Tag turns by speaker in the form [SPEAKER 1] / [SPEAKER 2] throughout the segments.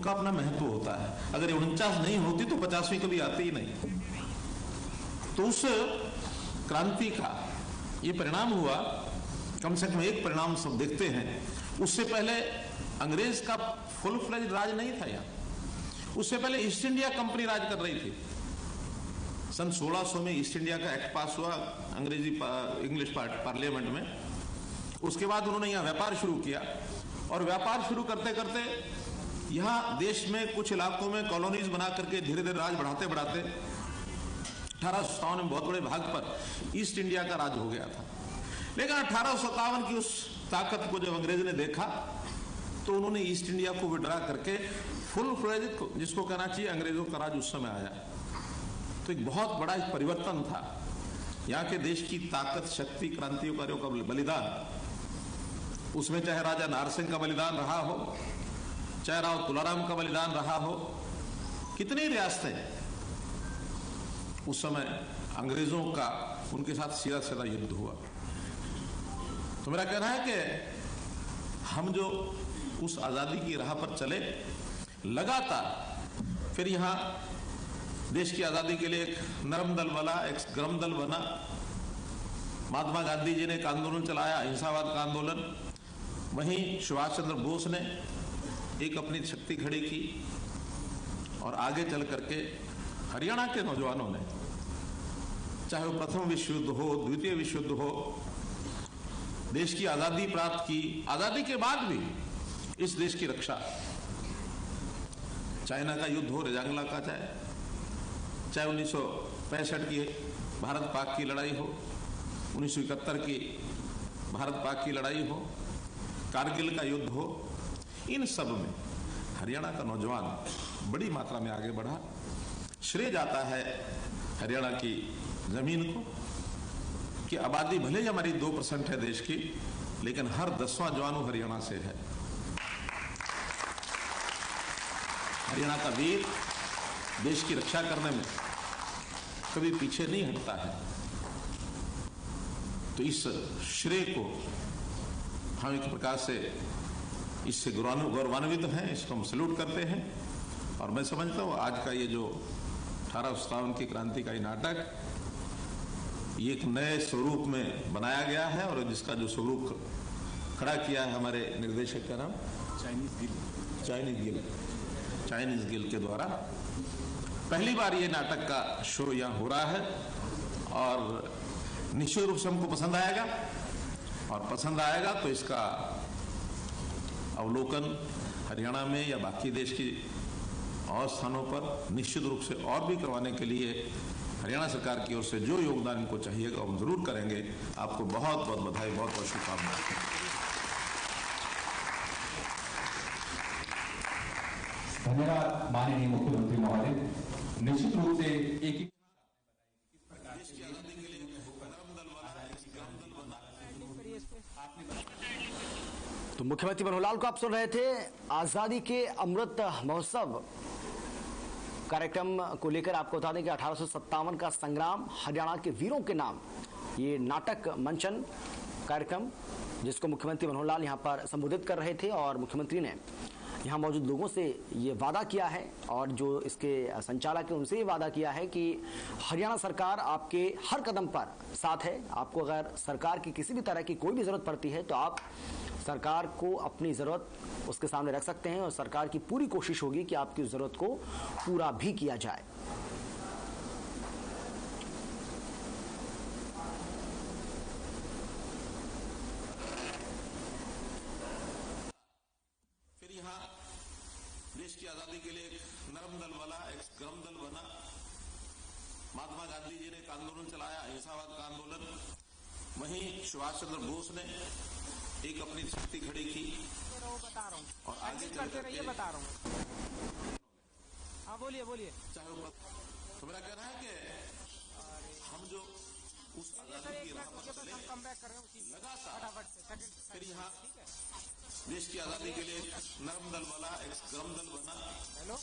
[SPEAKER 1] उनका अपना महत्व होता है। अगर 49 नहीं होती तो 50वीं कभी आती ही नहीं। तो उस क्रांति का ये परिणाम हुआ, कम से कम एक परिणाम सब देखते हैं। उससे पहले अंग्रेज का फुल फ्लेज राज नहीं था यहाँ। उससे पहले ईस्ट इंडिया कंपनी राज कर रही थी। सन 1600 में ईस्ट इंडिया का एक्ट पास हुआ इंग्लिश पार्लियामेंट में। उसके बाद उन्होंने यहाँ व्यापार शुरू किया, और व्यापार शुरू करते करते यहाँ देश में कुछ इलाकों में कॉलोनीज बना करके धीरे धीरे राज बढ़ाते बढ़ाते 1857 में बहुत बड़े भाग पर ईस्ट इंडिया का राज हो गया था। लेकिन 1857 की उस ताकत को जब अंग्रेज ने देखा तो उन्होंने ईस्ट इंडिया को विड्रा करके फुल फ्लेज, जिसको कहना चाहिए, अंग्रेजों का राज उस समय आया। तो एक बहुत बड़ा एक परिवर्तन था। यहाँ के देश की ताकत, शक्ति, क्रांतिकारियों का बलिदान, उसमें चाहे राजा नारसिंह का बलिदान रहा हो, चाहे राव तुलाराम का बलिदान रहा हो, कितनी रियासतें उस समय अंग्रेजों का उनके साथ सीधा सीधा युद्ध हुआ। तो मेरा कहना है कि हम जो उस आजादी की राह पर चले लगातार, फिर यहाँ देश की आजादी के लिए एक नरम दल बना, एक गरम दल बना। महात्मा गांधी जी ने एक आंदोलन चलाया, अहिंसावाद का आंदोलन। वहीं सुभाष चंद्र बोस ने एक अपनी शक्ति खड़ी की, और आगे चल करके हरियाणा के नौजवानों ने, चाहे वो प्रथम विश्व युद्ध हो, द्वितीय विश्व युद्ध हो, देश की आजादी प्राप्त की, आजादी के बाद भी इस देश की रक्षा, चाइना का युद्ध हो, रेजांगला का, चाहे 1965 की भारत पाक की लड़ाई हो, 1971 की भारत पाक की लड़ाई हो, कारगिल का युद्ध हो, इन सब में हरियाणा का नौजवान बड़ी मात्रा में आगे बढ़ा। श्रेय जाता है हरियाणा की जमीन को कि आबादी भले ही हमारी 2% है देश की, लेकिन हर 10वां जवान हरियाणा से है। हरियाणा का वीर देश की रक्षा करने में कभी पीछे नहीं हटता है। तो इस श्रेय को हम एक प्रकार से इससे गौरवान्वित हैं, इसको हम सैल्यूट करते हैं। और मैं समझता हूँ आज का ये जो 1857 की क्रांति का ये नाटक, ये एक नए स्वरूप में बनाया गया है, और जिसका जो स्वरूप खड़ा किया है हमारे निर्देशक का नाम चाइनीज गिल के द्वारा पहली बार ये नाटक का शो यहाँ हो रहा है। और निश्चित रूप से हमको पसंद आएगा, और पसंद आएगा तो इसका अवलोकन हरियाणा में या बाकी देश की और स्थानों पर निश्चित रूप से और भी करवाने के लिए हरियाणा सरकार की ओर से जो योगदान इनको चाहिएगा हम जरूर करेंगे। आपको बहुत बहुत बधाई, बहुत बहुत शुभकामनाएं।
[SPEAKER 2] धन्यवाद माननीय मुख्यमंत्री महोदय। निश्चित रूप से एक ही
[SPEAKER 3] तो मुख्यमंत्री मनोहर लाल को आप सुन रहे थे। आजादी के अमृत महोत्सव कार्यक्रम को लेकर आपको बता दें कि 1857 का संग्राम हरियाणा के वीरों के नाम, ये नाटक मंचन कार्यक्रम जिसको मुख्यमंत्री मनोहर लाल यहाँ पर संबोधित कर रहे थे, और मुख्यमंत्री ने यहाँ मौजूद लोगों से ये वादा किया है, और जो इसके संचालक है उनसे ये वादा किया है कि हरियाणा सरकार आपके हर कदम पर साथ है। आपको अगर सरकार की किसी भी तरह की कोई भी जरूरत पड़ती है तो आप सरकार को अपनी जरूरत उसके सामने रख सकते हैं, और सरकार की पूरी कोशिश होगी कि आपकी जरूरत को पूरा भी किया जाए।
[SPEAKER 1] फिर यहाँ देश की आजादी के लिए एक नरम दल बना, एक गरम दल बना। महात्मा गांधी जी ने एक आंदोलन चलाया, अहिंसावाद का आंदोलन। वहीं सुभाष चंद्र बोस ने एक अपनी शक्ति खड़ी की,
[SPEAKER 4] बता रहा हूँ,
[SPEAKER 1] और आगे
[SPEAKER 4] करते रहिए, बता रहा हूँ। हाँ बोलिए बोलिए।
[SPEAKER 1] चाहे वो, तो मेरा कहना है कि हम जो उस आजादी की राह पर चले लगातार, फिर यहाँ देश की आजादी के लिए नरम दल बना, एक गरम दल बना।
[SPEAKER 4] हेलो,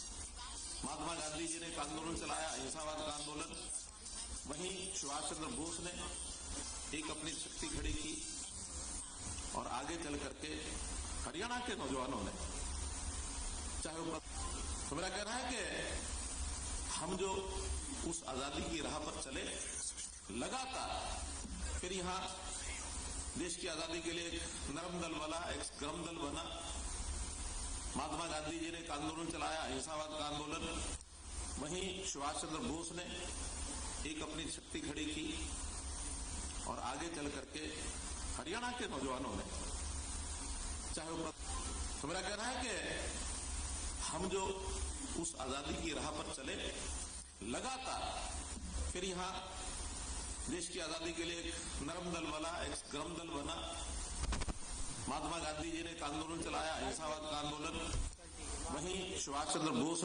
[SPEAKER 1] महात्मा गांधी जी ने एक आंदोलन चलाया, अहिंसावाद का आंदोलन। वहीं सुभाष चंद्र बोस ने एक अपनी शक्ति खड़ी की, और आगे चल करके हरियाणा के नौजवानों ने, चाहे चाहे वो, तो मेरा कहना है कि हम जो उस आजादी की राह पर चले लगातार, फिर यहाँ देश की आजादी के लिए एक नरम दल बना, एक गरम दल बना। महात्मा गांधी जी ने एक आंदोलन चलाया, अहिंसावाद का आंदोलन। वहीं सुभाष चंद्र बोस ने एक अपनी शक्ति खड़ी की और आगे चल करके हरियाणा के नौजवानों ने, चाहे वो, तो मेरा कहना है कि हम जो उस आजादी की राह पर चले लगातार, फिर यहाँ देश की आजादी के लिए एक नरम दल बना, एक गरम दल बना। महात्मा गांधी जी ने एक आंदोलन चलाया, अहिंसावाद का आंदोलन। वहीं सुभाष चंद्र बोस